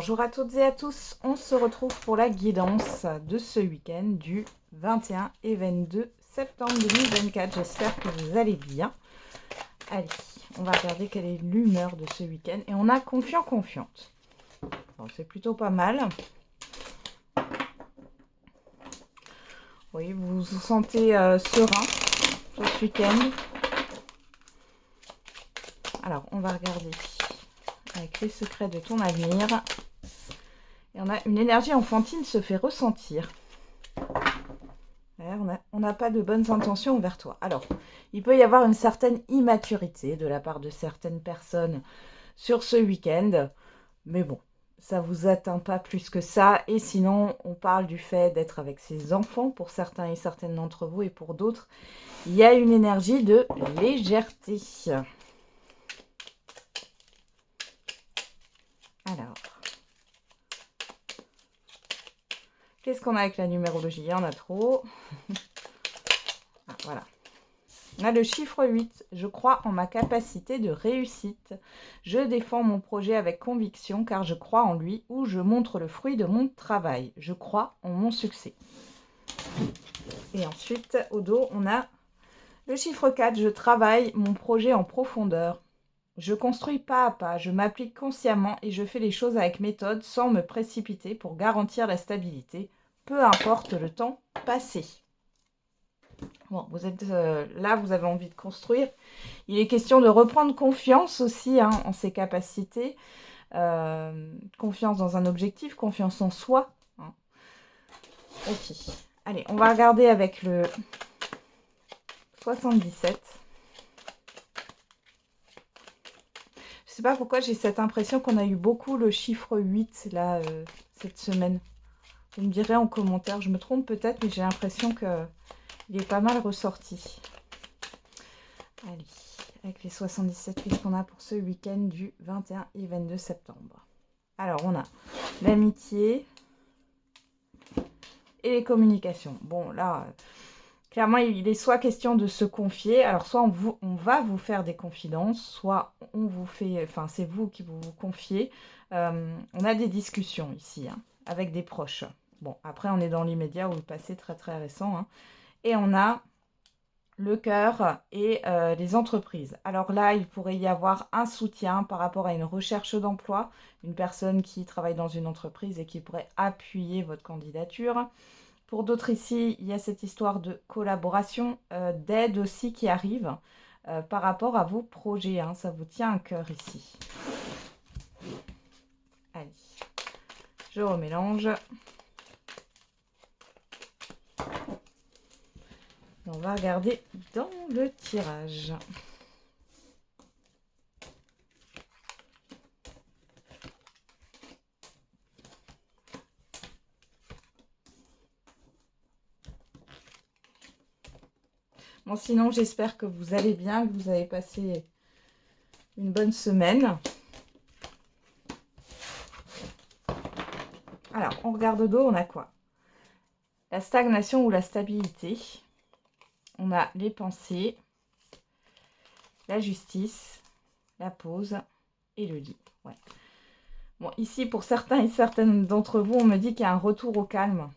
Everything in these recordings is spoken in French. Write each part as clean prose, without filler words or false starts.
Bonjour à toutes et à tous, on se retrouve pour la guidance de ce week-end du 21 et 22 septembre 2024. J'espère que vous allez bien. Allez, on va regarder quelle est l'humeur de ce week-end. Et on a confiant, confiante. Bon, c'est plutôt pas mal. Oui, vous vous sentez serein ce week-end. Alors, on va regarder avec les secrets de ton avenir. Et on a une énergie enfantine se fait ressentir. On n'a pas de bonnes intentions envers toi. Alors, il peut y avoir une certaine immaturité de la part de certaines personnes sur ce week-end. Mais bon, ça ne vous atteint pas plus que ça. Et sinon, on parle du fait d'être avec ses enfants pour certains et certaines d'entre vous. Et pour d'autres, il y a une énergie de légèreté. Alors, qu'est-ce qu'on a avec la numérologie? Il y en a trop. Ah, voilà. On a le chiffre 8. Je crois en ma capacité de réussite. Je défends mon projet avec conviction car je crois en lui ou je montre le fruit de mon travail. Je crois en mon succès. Et ensuite, au dos, on a le chiffre 4. Je travaille mon projet en profondeur. Je construis pas à pas, je m'applique consciemment et je fais les choses avec méthode sans me précipiter pour garantir la stabilité, peu importe le temps passé. Bon, vous êtes là, vous avez envie de construire. Il est question de reprendre confiance aussi en ses capacités, confiance dans un objectif, confiance en soi. Ok, allez, on va regarder avec le 77. Je sais pas pourquoi j'ai cette impression qu'on a eu beaucoup le chiffre 8 là, cette semaine. Vous me direz en commentaire, je me trompe peut-être, mais j'ai l'impression qu'il est pas mal ressorti. Allez, avec les 77, qu'est-ce qu'on a pour ce week-end du 21 et 22 septembre? Alors, on a l'amitié et les communications. Bon, là, clairement, il est soit question de se confier. Alors, soit on va vous faire des confidences, soit on vous fait... Enfin, c'est vous qui vous confiez. On a des discussions ici, avec des proches. Bon, après, on est dans l'immédiat ou le passé très, très récent. Et on a le cœur et les entreprises. Alors là, il pourrait y avoir un soutien par rapport à une recherche d'emploi, une personne qui travaille dans une entreprise et qui pourrait appuyer votre candidature. Pour d'autres ici, il y a cette histoire de collaboration, d'aide aussi qui arrive par rapport à vos projets. Ça vous tient à cœur ici. Allez, je remélange. On va regarder dans le tirage. Bon, sinon, j'espère que vous allez bien, que vous avez passé une bonne semaine. Alors, on regarde au dos, on a quoi? La stagnation ou la stabilité. On a les pensées, la justice, la pause et le lit. Ouais. Bon, ici, pour certains et certaines d'entre vous, on me dit qu'il y a un retour au calme.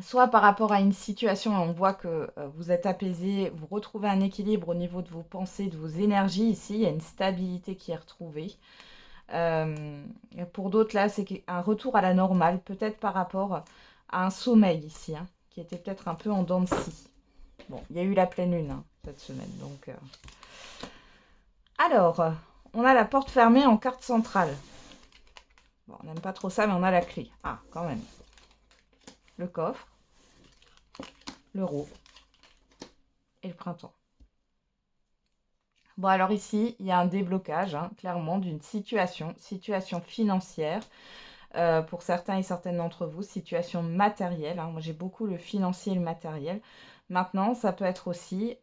Soit par rapport à une situation, on voit que vous êtes apaisé, vous retrouvez un équilibre au niveau de vos pensées, de vos énergies. Ici, il y a une stabilité qui est retrouvée. Pour d'autres, là, c'est un retour à la normale, peut-être par rapport à un sommeil ici, qui était peut-être un peu en dents de scie. Bon, il y a eu la pleine lune cette semaine, donc... Alors, on a la porte fermée en carte centrale. Bon, on n'aime pas trop ça, mais on a la clé. Ah, quand même. Le coffre, l'euro et le printemps. Bon, alors ici, il y a un déblocage, clairement, d'une situation financière. Pour certains et certaines d'entre vous, situation matérielle. Moi, j'ai beaucoup le financier et le matériel. Maintenant, ça peut être aussi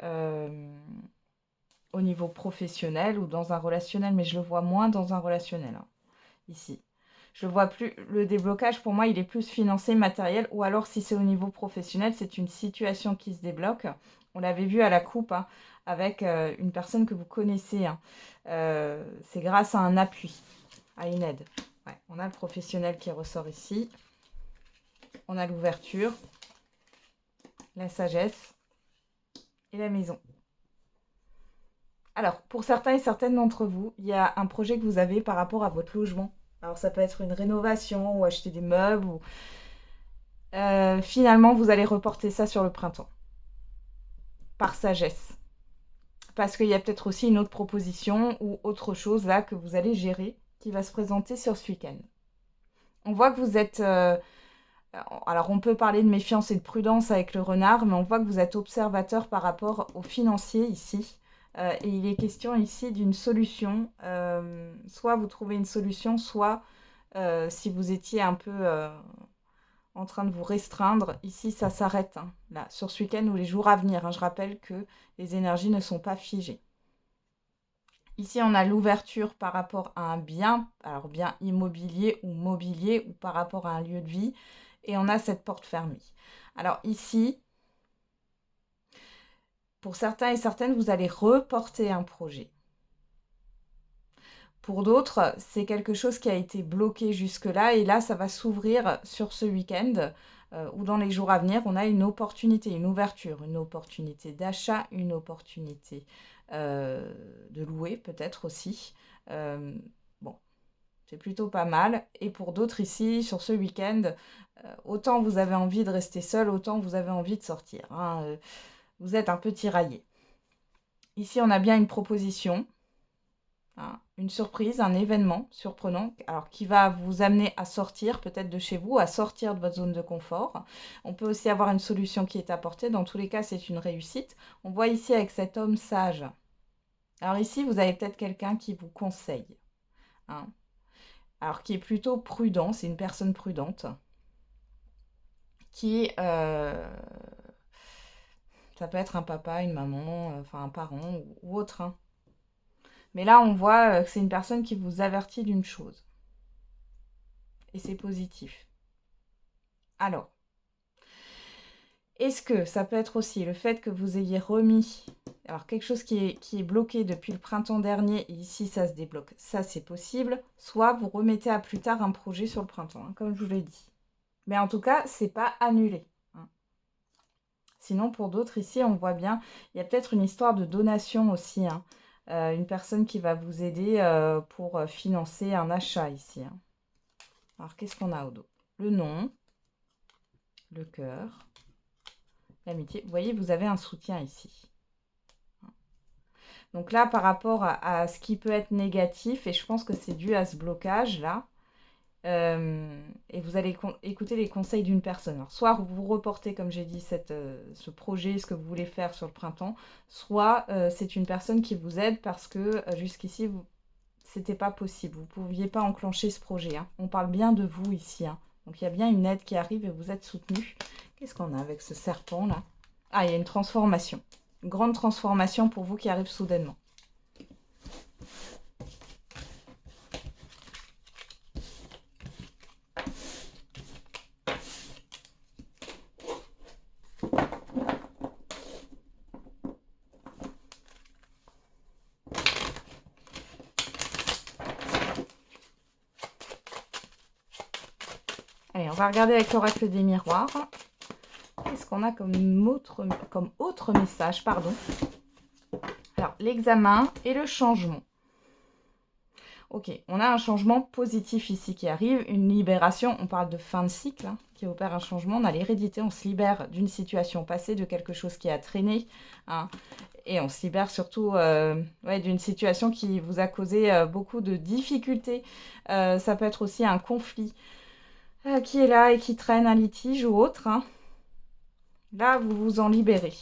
au niveau professionnel ou dans un relationnel, mais je le vois moins dans un relationnel, ici. Je le vois plus, le déblocage, pour moi, il est plus financier, matériel, ou alors si c'est au niveau professionnel, c'est une situation qui se débloque. On l'avait vu à la coupe, avec une personne que vous connaissez. C'est grâce à un appui, à une aide. Ouais, on a le professionnel qui ressort ici. On a l'ouverture, la sagesse et la maison. Alors, pour certains et certaines d'entre vous, il y a un projet que vous avez par rapport à votre logement. Alors, ça peut être une rénovation ou acheter des meubles. Ou... finalement, vous allez reporter ça sur le printemps. Par sagesse. Parce qu'il y a peut-être aussi une autre proposition ou autre chose là que vous allez gérer qui va se présenter sur ce week-end. On voit que vous êtes... alors, on peut parler de méfiance et de prudence avec le renard, mais on voit que vous êtes observateur par rapport aux financiers ici. Et il est question ici d'une solution. Soit vous trouvez une solution, soit si vous étiez un peu en train de vous restreindre, ici ça s'arrête. Hein, là, sur ce week-end ou les jours à venir. Hein, je rappelle que les énergies ne sont pas figées. Ici, on a l'ouverture par rapport à un bien, alors bien immobilier ou mobilier, ou par rapport à un lieu de vie. Et on a cette porte fermée. Alors ici, pour certains et certaines, vous allez reporter un projet. Pour d'autres, c'est quelque chose qui a été bloqué jusque-là et là, ça va s'ouvrir sur ce week-end ou dans les jours à venir. On a une opportunité, une ouverture, une opportunité d'achat, une opportunité de louer peut-être aussi. Bon, c'est plutôt pas mal. Et pour d'autres ici, sur ce week-end, autant vous avez envie de rester seul, autant vous avez envie de sortir. Hein. Vous êtes un peu tiraillé. Ici, on a bien une proposition. Hein, une surprise, un événement surprenant, alors qui va vous amener à sortir peut-être de chez vous, à sortir de votre zone de confort. On peut aussi avoir une solution qui est apportée. Dans tous les cas, c'est une réussite. On voit ici avec cet homme sage. Alors ici, vous avez peut-être quelqu'un qui vous conseille. Hein, alors qui est plutôt prudent, c'est une personne prudente. Qui, ça peut être un papa, une maman, enfin un parent ou autre. Hein. Mais là, on voit que c'est une personne qui vous avertit d'une chose. Et c'est positif. Alors, est-ce que ça peut être aussi le fait que vous ayez remis, alors quelque chose qui est bloqué depuis le printemps dernier et ici ça se débloque, ça c'est possible, soit vous remettez à plus tard un projet sur le printemps, hein, comme je vous l'ai dit. Mais en tout cas, c'est pas annulé. Hein. Sinon, pour d'autres ici, on voit bien, il y a peut-être une histoire de donation aussi. Hein. Une personne qui va vous aider pour financer un achat ici. Hein. Alors, qu'est-ce qu'on a au dos? Le nom, le cœur, l'amitié. Vous voyez, vous avez un soutien ici. Donc là, par rapport à ce qui peut être négatif, et je pense que c'est dû à ce blocage-là, et vous allez écouter les conseils d'une personne. Alors, soit vous reportez, comme j'ai dit, ce projet, ce que vous voulez faire sur le printemps, soit c'est une personne qui vous aide parce que jusqu'ici, c'était pas possible. Vous ne pouviez pas enclencher ce projet. Hein. On parle bien de vous ici. Hein. Donc, il y a bien une aide qui arrive et vous êtes soutenu. Qu'est-ce qu'on a avec ce serpent-là? Ah, il y a une transformation. Une grande transformation pour vous qui arrive soudainement. Allez, on va regarder avec l'oracle des miroirs. Qu'est-ce qu'on a comme autre message, pardon. Alors, l'examen et le changement. Ok, on a un changement positif ici qui arrive, une libération, on parle de fin de cycle, hein, qui opère un changement, on a l'hérédité, on se libère d'une situation passée, de quelque chose qui a traîné, hein, et on se libère surtout d'une situation qui vous a causé beaucoup de difficultés. Ça peut être aussi un conflit qui est là et qui traîne, un litige ou autre. Hein. Là, vous vous en libérez.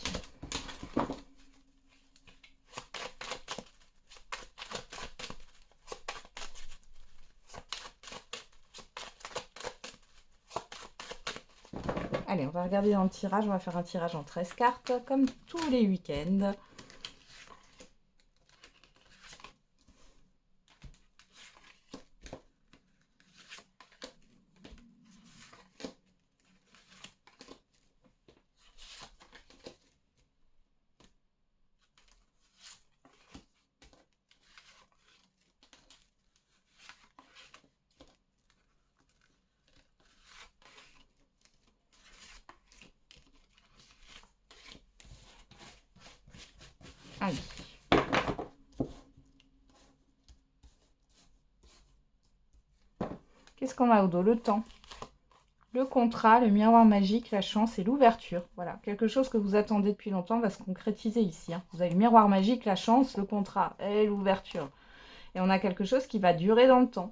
Allez, on va regarder dans le tirage. On va faire un tirage en 13 cartes, comme tous les week-ends. Allez. Qu'est-ce qu'on a au dos? Le temps, le contrat, le miroir magique, la chance et l'ouverture. Voilà, quelque chose que vous attendez depuis longtemps va se concrétiser ici. Hein. Vous avez le miroir magique, la chance, le contrat et l'ouverture. Et on a quelque chose qui va durer dans le temps.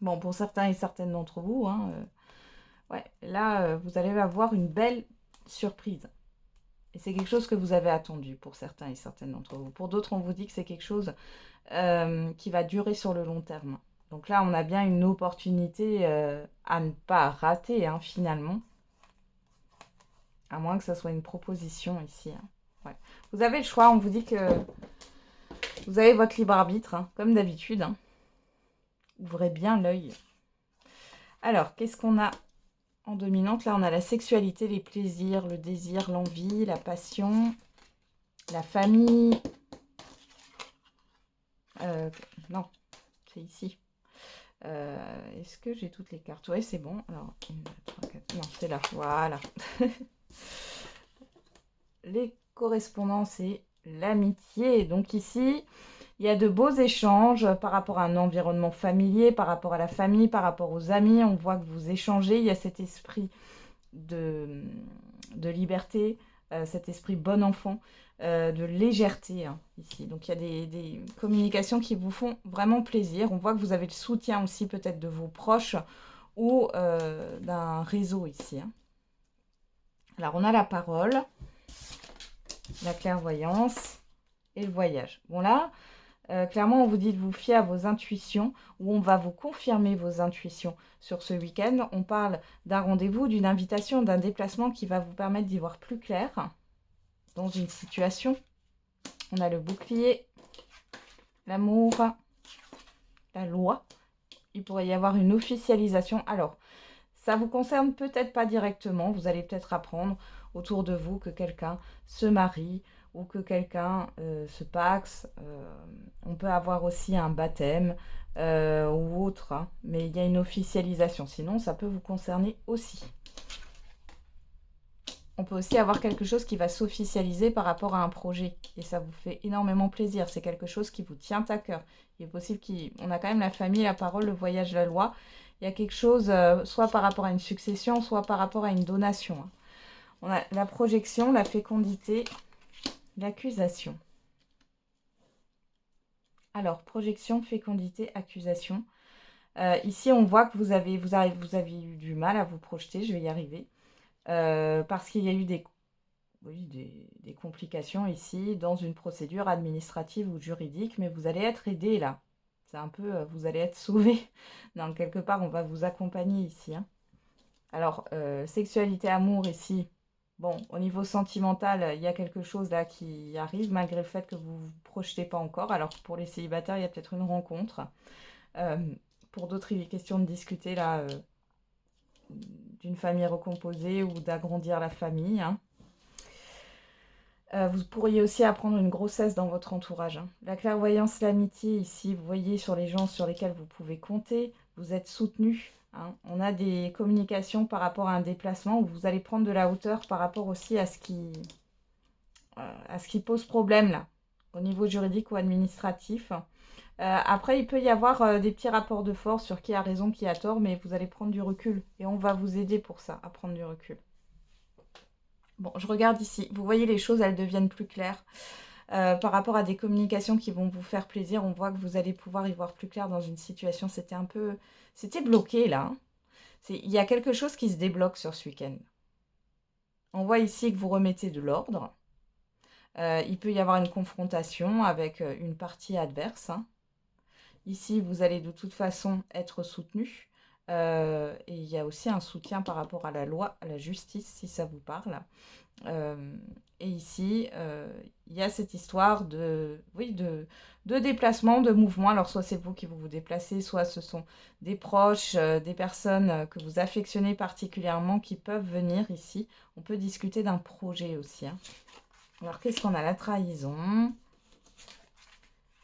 Bon, pour certains et certaines d'entre vous, hein, ouais, là, vous allez avoir une belle surprise. Et c'est quelque chose que vous avez attendu pour certains et certaines d'entre vous. Pour d'autres, on vous dit que c'est quelque chose qui va durer sur le long terme. Donc là, on a bien une opportunité à ne pas rater, hein, finalement. À moins que ça soit une proposition ici. Hein. Ouais. Vous avez le choix, on vous dit que vous avez votre libre arbitre, hein, comme d'habitude. Hein. Ouvrez bien l'œil. Alors, qu'est-ce qu'on a en dominante? Là, on a la sexualité, les plaisirs, le désir, l'envie, la passion, la famille. Non, c'est ici. Est-ce que j'ai toutes les cartes? Oui, c'est bon. Alors, 1, 2, 3, 4. Non, c'est là. Voilà. Les correspondances et l'amitié. Donc ici, il y a de beaux échanges par rapport à un environnement familier, par rapport à la famille, par rapport aux amis. On voit que vous échangez. Il y a cet esprit de liberté, cet esprit bon enfant, de légèreté hein, ici. Donc il y a des communications qui vous font vraiment plaisir. On voit que vous avez le soutien aussi peut-être de vos proches ou d'un réseau ici. Hein. Alors on a la parole, la clairvoyance et le voyage. Bon là, clairement on vous dit de vous fier à vos intuitions ou on va vous confirmer vos intuitions sur ce week-end. On parle d'un rendez-vous, d'une invitation, d'un déplacement qui va vous permettre d'y voir plus clair dans une situation. On a le bouclier, l'amour, la loi. Il pourrait y avoir une officialisation. Alors, ça vous concerne peut-être pas directement. Vous allez peut-être apprendre autour de vous que quelqu'un se marie ou que quelqu'un se paxe. On peut avoir aussi un baptême ou autre. Hein, mais il y a une officialisation. Sinon, ça peut vous concerner aussi. On peut aussi avoir quelque chose qui va s'officialiser par rapport à un projet. Et ça vous fait énormément plaisir. C'est quelque chose qui vous tient à cœur. Il est possible qu'on a quand même la famille, la parole, le voyage, la loi. Il y a quelque chose, soit par rapport à une succession, soit par rapport à une donation. Hein. On a la projection, la fécondité, l'accusation. Alors, projection, fécondité, accusation. Ici, on voit que vous avez eu du mal à vous projeter. Je vais y arriver. Parce qu'il y a eu des complications ici dans une procédure administrative ou juridique, mais vous allez être aidé là. C'est un peu, vous allez être sauvé. Donc, quelque part, on va vous accompagner ici. Hein. Alors, sexualité, amour ici. Bon, au niveau sentimental, il y a quelque chose là qui arrive, malgré le fait que vous ne vous projetez pas encore. Alors, pour les célibataires, il y a peut-être une rencontre. Pour d'autres, il est question de discuter là d'une famille recomposée ou d'agrandir la famille. Hein. Vous pourriez aussi apprendre une grossesse dans votre entourage. Hein. La clairvoyance, l'amitié, ici, vous voyez sur les gens sur lesquels vous pouvez compter. Vous êtes soutenu. Hein. On a des communications par rapport à un déplacement où vous allez prendre de la hauteur par rapport aussi à ce qui pose problème là, au niveau juridique ou administratif. Après, il peut y avoir des petits rapports de force sur qui a raison, qui a tort, mais vous allez prendre du recul. Et on va vous aider pour ça, à prendre du recul. Bon, je regarde ici. Vous voyez, les choses, elles deviennent plus claires. Par rapport à des communications qui vont vous faire plaisir, on voit que vous allez pouvoir y voir plus clair dans une situation. C'était bloqué là. Hein. Il y a quelque chose qui se débloque sur ce week-end. On voit ici que vous remettez de l'ordre. Il peut y avoir une confrontation avec une partie adverse. Hein. Ici, vous allez de toute façon être soutenu. Et il y a aussi un soutien par rapport à la loi, à la justice, si ça vous parle. Et ici, il y a cette histoire de déplacement, de mouvement. Alors, soit c'est vous qui vous déplacez, soit ce sont des proches, des personnes que vous affectionnez particulièrement qui peuvent venir ici. On peut discuter d'un projet aussi. Hein. Alors, qu'est-ce qu'on a? La trahison,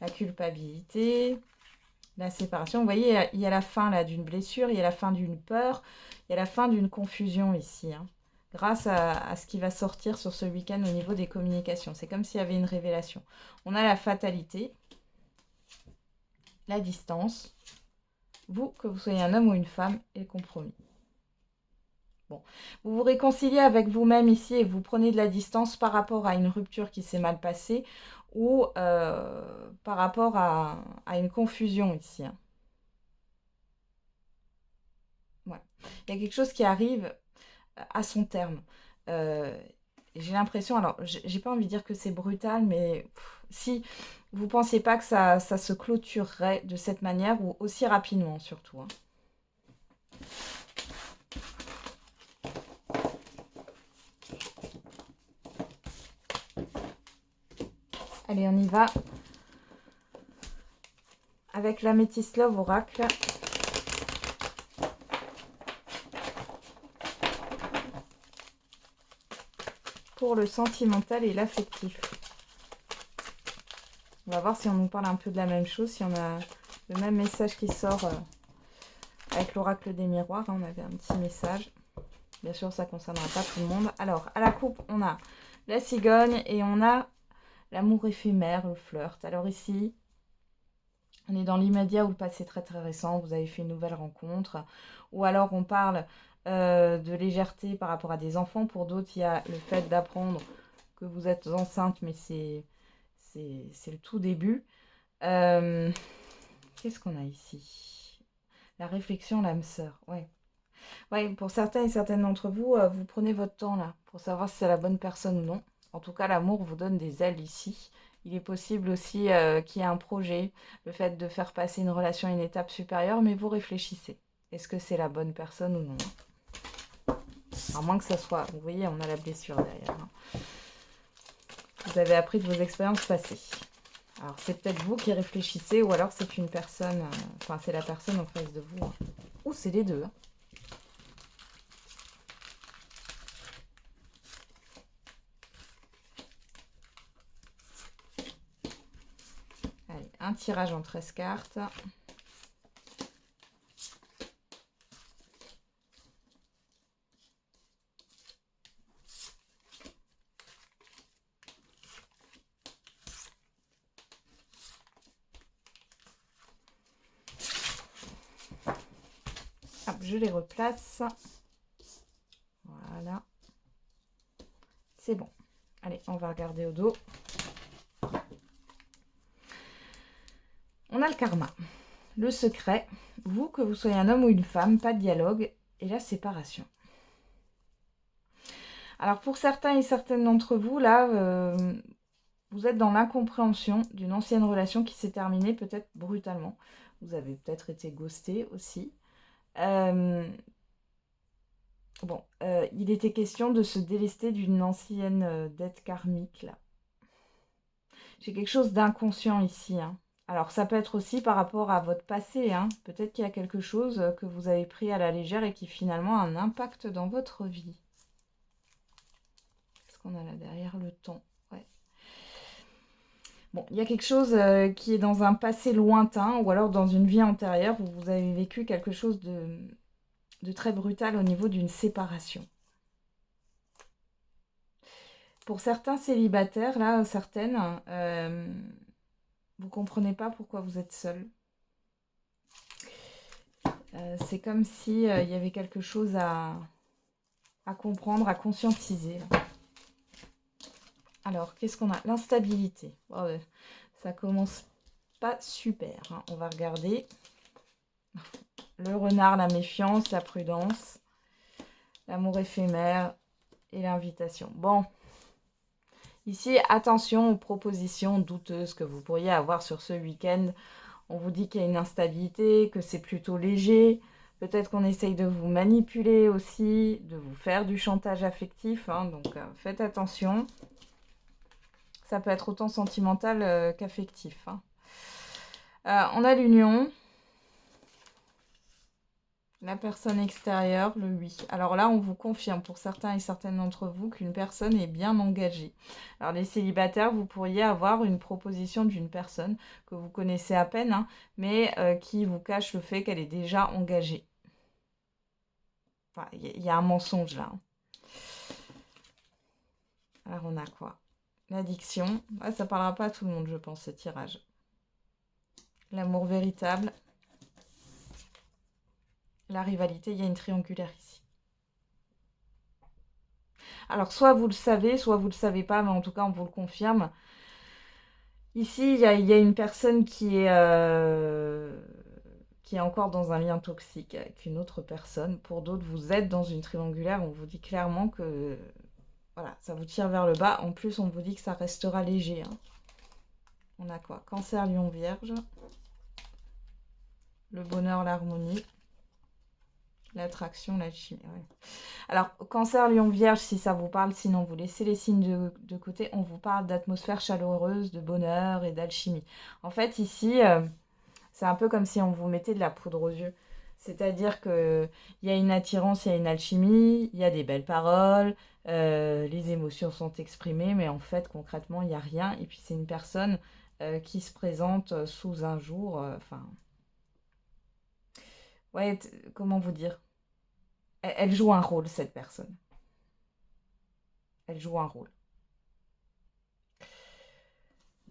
la culpabilité, la séparation. Vous voyez, il y a la fin là d'une blessure, il y a la fin d'une peur, il y a la fin d'une confusion ici. Hein. grâce à ce qui va sortir sur ce week-end au niveau des communications. C'est comme s'il y avait une révélation. On a la fatalité, la distance, vous, que vous soyez un homme ou une femme, et le compromis. Bon, vous vous réconciliez avec vous-même ici et vous prenez de la distance par rapport à une rupture qui s'est mal passée ou par rapport à une confusion ici. Hein. Ouais. Il y a quelque chose qui arrive à son terme. J'ai l'impression, alors j'ai pas envie de dire que c'est brutal, mais si vous ne pensiez pas que ça se clôturerait de cette manière ou aussi rapidement surtout. Hein. Allez, on y va. Avec l'Améthyst Love Oracle. Pour le sentimental et l'affectif. On va voir si on nous parle un peu de la même chose, si on a le même message qui sort avec l'oracle des miroirs. On avait un petit message. Bien sûr, ça ne concernera pas tout le monde. Alors, à la coupe, on a la cigogne et on a l'amour éphémère, le flirt. Alors ici, on est dans l'immédiat ou le passé très très récent. Vous avez fait une nouvelle rencontre. Ou alors, on parle de légèreté par rapport à des enfants. Pour d'autres, il y a le fait d'apprendre que vous êtes enceinte, mais c'est le tout début. Qu'est-ce qu'on a ici? La réflexion, l'âme sœur. Ouais. Ouais, pour certains et certaines d'entre vous, vous prenez votre temps là pour savoir si c'est la bonne personne ou non. En tout cas, l'amour vous donne des ailes ici. Il est possible aussi qu'il y ait un projet, le fait de faire passer une relation à une étape supérieure, mais vous réfléchissez. Est-ce que c'est la bonne personne ou non? À moins que ça soit... Vous voyez, on a la blessure derrière. Hein. Vous avez appris de vos expériences passées. Alors, c'est peut-être vous qui réfléchissez ou alors c'est une personne... Enfin, c'est la personne en face de vous. Hein. Ou c'est les deux. Hein. Allez, un tirage en 13 cartes. Hop, je les replace. Voilà. C'est bon. Allez, on va regarder au dos. On a le karma. Le secret. Vous, que vous soyez un homme ou une femme, pas de dialogue. Et la séparation. Alors, pour certains et certaines d'entre vous, là, vous êtes dans l'incompréhension d'une ancienne relation qui s'est terminée peut-être brutalement. Vous avez peut-être été ghosté aussi. Bon, il était question de se délester d'une ancienne dette karmique, là. J'ai quelque chose d'inconscient ici, hein. Alors, ça peut être aussi par rapport à votre passé, hein. Peut-être qu'il y a quelque chose que vous avez pris à la légère et qui finalement a un impact dans votre vie. Qu'est-ce qu'on a là derrière? Le temps. Ouais. Bon, il y a quelque chose qui est dans un passé lointain ou alors dans une vie antérieure où vous avez vécu quelque chose de très brutal au niveau d'une séparation. Pour certains célibataires, là, certaines, vous ne comprenez pas pourquoi vous êtes seul. C'est comme s'il y avait quelque chose à comprendre, à conscientiser. Alors, qu'est-ce qu'on a? L'instabilité. Oh, ça commence pas super. Hein. On va regarder. Le renard, la méfiance, la prudence, l'amour éphémère et l'invitation. Bon. Ici, attention aux propositions douteuses que vous pourriez avoir sur ce week-end. On vous dit qu'il y a une instabilité, que c'est plutôt léger. Peut-être qu'on essaye de vous manipuler aussi, de vous faire du chantage affectif. Hein, donc, faites attention. Ça peut être autant sentimental qu'affectif. Hein. On a l'union. La personne extérieure, le oui. Alors là, on vous confirme pour certains et certaines d'entre vous qu'une personne est bien engagée. Alors les célibataires, vous pourriez avoir une proposition d'une personne que vous connaissez à peine, hein, mais qui vous cache le fait qu'elle est déjà engagée. Enfin, y a un mensonge là. Hein. Alors, on a quoi? L'addiction. Ouais, ça parlera pas à tout le monde, je pense, ce tirage. L'amour véritable. La rivalité, il y a une triangulaire ici. Alors, soit vous le savez, soit vous le savez pas, mais en tout cas, on vous le confirme. Ici, il y a une personne qui est encore dans un lien toxique avec une autre personne. Pour d'autres, vous êtes dans une triangulaire. On vous dit clairement que voilà, ça vous tire vers le bas. En plus, on vous dit que ça restera léger. Hein. On a quoi? Cancer, Lion, Vierge. Le bonheur, l'harmonie. L'attraction, l'alchimie. Ouais. Alors, Cancer, Lion, Vierge, si ça vous parle, sinon vous laissez les signes de côté. On vous parle d'atmosphère chaleureuse, de bonheur et d'alchimie. En fait, ici, c'est un peu comme si on vous mettait de la poudre aux yeux. C'est-à-dire qu'il y a une attirance, il y a une alchimie, il y a des belles paroles, les émotions sont exprimées, mais en fait, concrètement, il n'y a rien. Et puis, c'est une personne qui se présente sous un jour. Enfin, ouais, comment vous dire? Elle joue un rôle, cette personne. Elle joue un rôle.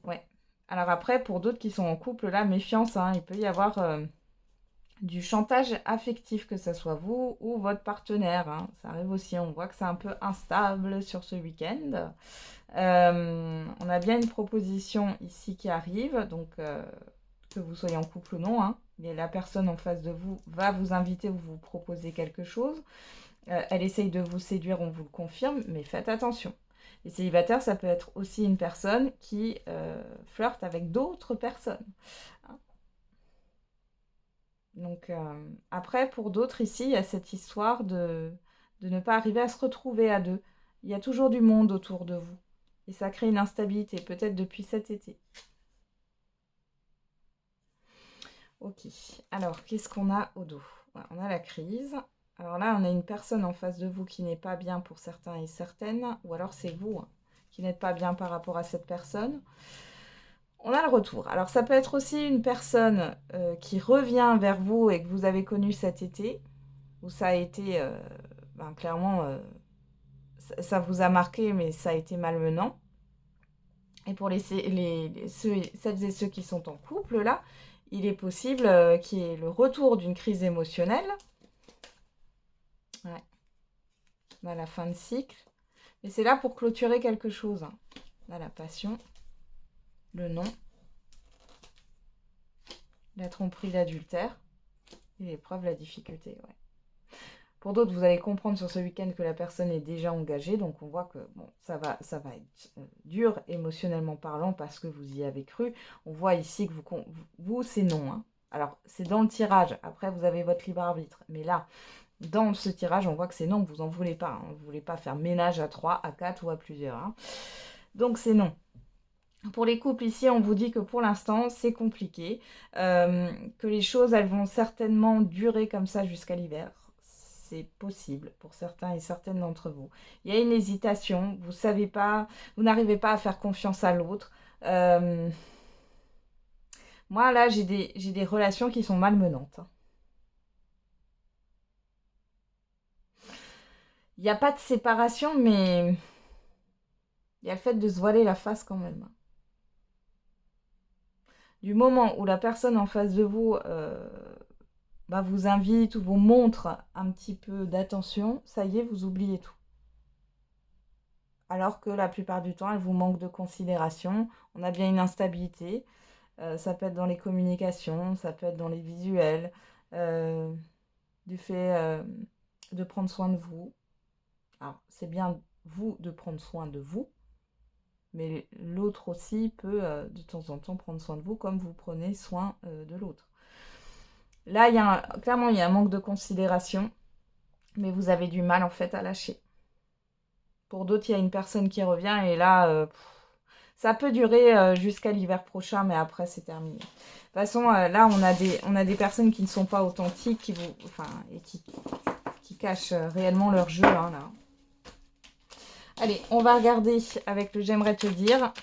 Ouais. Alors après, pour d'autres qui sont en couple, là, méfiance, hein, il peut y avoir du chantage affectif, que ce soit vous ou votre partenaire. Hein. Ça arrive aussi, on voit que c'est un peu instable sur ce week-end. On a bien une proposition ici qui arrive, donc que vous soyez en couple ou non. Hein, mais la personne en face de vous va vous inviter ou vous proposer quelque chose. Elle essaye de vous séduire, on vous le confirme, mais faites attention. Les célibataires, ça peut être aussi une personne qui flirte avec d'autres personnes. Hein. Donc après, pour d'autres ici, il y a cette histoire de ne pas arriver à se retrouver à deux. Il y a toujours du monde autour de vous. Et ça crée une instabilité, peut-être depuis cet été. Ok, alors qu'est-ce qu'on a au dos? Voilà, on a la crise. Alors là, on a une personne en face de vous qui n'est pas bien pour certains et certaines, ou alors c'est vous hein, qui n'êtes pas bien par rapport à cette personne. On a le retour. Alors ça peut être aussi une personne qui revient vers vous et que vous avez connu cet été, où ça a été, clairement, ça vous a marqué, mais ça a été malmenant. Et pour celles et ceux qui sont en couple, là, il est possible qu'il y ait le retour d'une crise émotionnelle. Ouais. On a la fin de cycle. Mais c'est là pour clôturer quelque chose. Hein. Là, la passion, le non, la tromperie, l'adultère, et l'épreuve, la difficulté. Ouais. Pour d'autres, vous allez comprendre sur ce week-end que la personne est déjà engagée. Donc, on voit que bon, ça va être dur émotionnellement parlant parce que vous y avez cru. On voit ici que vous c'est non. Hein. Alors, c'est dans le tirage. Après, vous avez votre libre arbitre. Mais là, dans ce tirage, on voit que c'est non. Vous n'en voulez pas. Hein. Vous ne voulez pas faire ménage à 3, à 4 ou à plusieurs. Hein. Donc, c'est non. Pour les couples ici, on vous dit que pour l'instant, c'est compliqué. Que les choses, elles vont certainement durer comme ça jusqu'à l'hiver. C'est possible pour certains et certaines d'entre vous. Il y a une hésitation, vous savez pas, vous n'arrivez pas à faire confiance à l'autre. Moi, là, j'ai des relations qui sont malmenantes. Il n'y a pas de séparation, mais il y a le fait de se voiler la face quand même. Du moment où la personne en face de vous vous invite ou vous montre un petit peu d'attention, ça y est, vous oubliez tout. Alors que la plupart du temps, elle vous manque de considération. On a bien une instabilité. Ça peut être dans les communications, ça peut être dans les visuels, du fait de prendre soin de vous. Alors, c'est bien vous de prendre soin de vous, mais l'autre aussi peut de temps en temps prendre soin de vous comme vous prenez soin de l'autre. Là, clairement, il y a un manque de considération, mais vous avez du mal en fait à lâcher. Pour d'autres, il y a une personne qui revient et là, ça peut durer jusqu'à l'hiver prochain, mais après, c'est terminé. De toute façon, là, on a des personnes qui ne sont pas authentiques et qui cachent réellement leur jeu. Hein, là. Allez, on va regarder avec le j'aimerais te dire.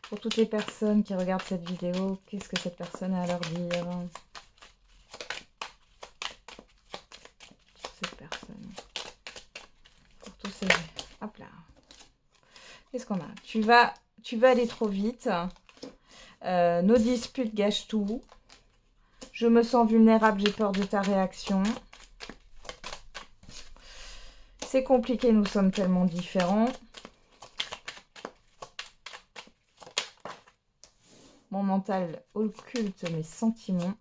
Pour toutes les personnes qui regardent cette vidéo, qu'est-ce que cette personne a à leur dire? Cette personne. Pour tous ces... Hop qu'on a? Tu vas aller trop vite. Nos disputes gâchent tout. Je me sens vulnérable, j'ai peur de ta réaction. C'est compliqué, nous sommes tellement différents. Mon mental occulte mes sentiments.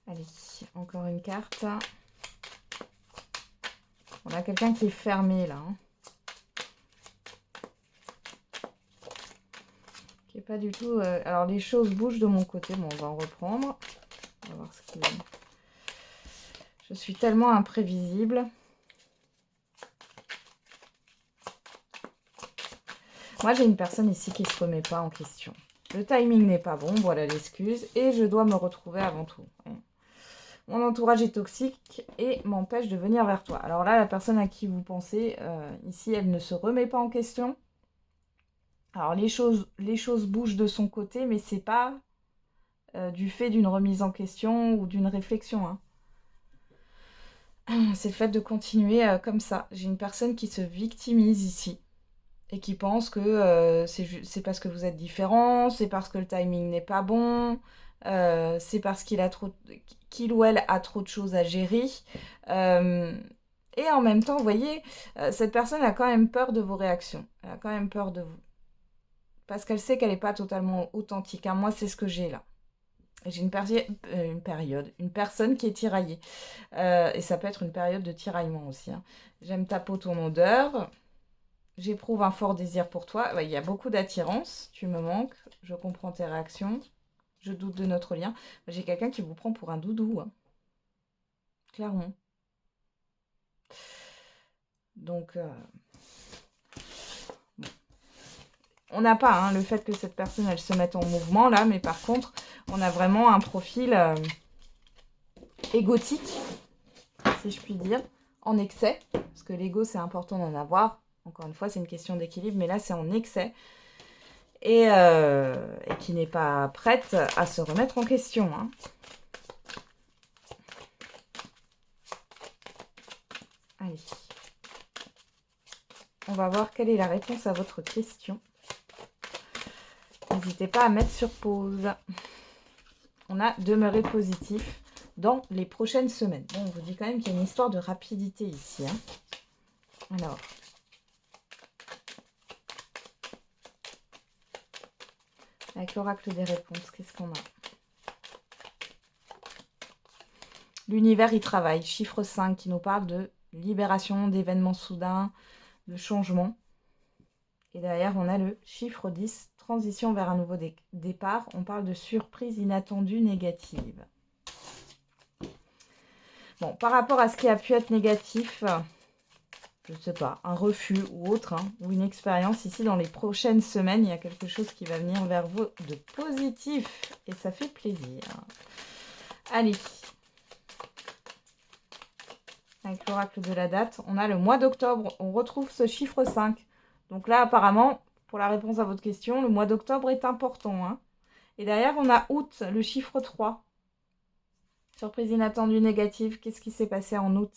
Allez, encore une carte. On a quelqu'un qui est fermé là. Hein. Qui est pas du tout... Alors les choses bougent de mon côté. Bon, on va en reprendre. On va voir ce qu'il y a. Je suis tellement imprévisible. Moi, j'ai une personne ici qui ne se remet pas en question. Le timing n'est pas bon, voilà l'excuse. Et je dois me retrouver avant tout. Mon entourage est toxique et m'empêche de venir vers toi. Alors là, la personne à qui vous pensez, ici, elle ne se remet pas en question. Alors les choses bougent de son côté, mais c'est pas du fait d'une remise en question ou d'une réflexion. Hein. C'est le fait de continuer comme ça. J'ai une personne qui se victimise ici. Et qui pense que c'est parce que vous êtes différents, c'est parce que le timing n'est pas bon, c'est parce qu'il ou elle a trop de choses à gérer. Et en même temps, vous voyez, cette personne a quand même peur de vos réactions. Elle a quand même peur de vous. Parce qu'elle sait qu'elle n'est pas totalement authentique. Hein. Moi, c'est ce que j'ai là. J'ai une personne qui est tiraillée. Et ça peut être une période de tiraillement aussi. Hein. J'aime ta peau, ton odeur. J'éprouve un fort désir pour toi. Ouais, il y a beaucoup d'attirance. Tu me manques. Je comprends tes réactions. Je doute de notre lien. J'ai quelqu'un qui vous prend pour un doudou. Hein. Clairement. Donc, bon. On n'a pas hein, le fait que cette personne, elle se mette en mouvement, là. Mais par contre, on a vraiment un profil égotique, si je puis dire, en excès. Parce que l'ego, c'est important d'en avoir. Encore une fois, c'est une question d'équilibre, mais là, c'est en excès. Et qui n'est pas prête à se remettre en question. Hein. Allez. On va voir quelle est la réponse à votre question. N'hésitez pas à mettre sur pause. On a demeuré positif dans les prochaines semaines. Bon, on vous dit quand même qu'il y a une histoire de rapidité ici. Hein. Alors... Avec l'oracle des réponses, qu'est-ce qu'on a? L'univers y travaille. Chiffre 5 qui nous parle de libération, d'événements soudains, de changement. Et derrière, on a le chiffre 10, transition vers un nouveau départ. On parle de surprise inattendue négative. Bon, par rapport à ce qui a pu être négatif... je ne sais pas, un refus ou autre, hein, ou une expérience ici dans les prochaines semaines, il y a quelque chose qui va venir vers vous de positif et ça fait plaisir. Allez, avec l'oracle de la date, on a le mois d'octobre, on retrouve ce chiffre 5. Donc là, apparemment, pour la réponse à votre question, le mois d'octobre est important. Hein. Et derrière, on a août, le chiffre 3. Surprise inattendue négative, qu'est-ce qui s'est passé en août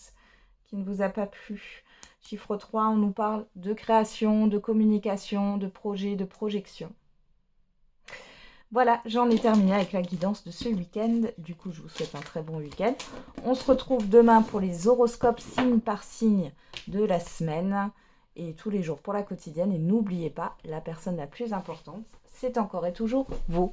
qui ne vous a pas plu? Chiffre 3, on nous parle de création, de communication, de projet, de projection. Voilà, j'en ai terminé avec la guidance de ce week-end. Du coup, je vous souhaite un très bon week-end. On se retrouve demain pour les horoscopes signe par signe de la semaine. Et tous les jours pour la quotidienne. Et n'oubliez pas, la personne la plus importante, c'est encore et toujours vous.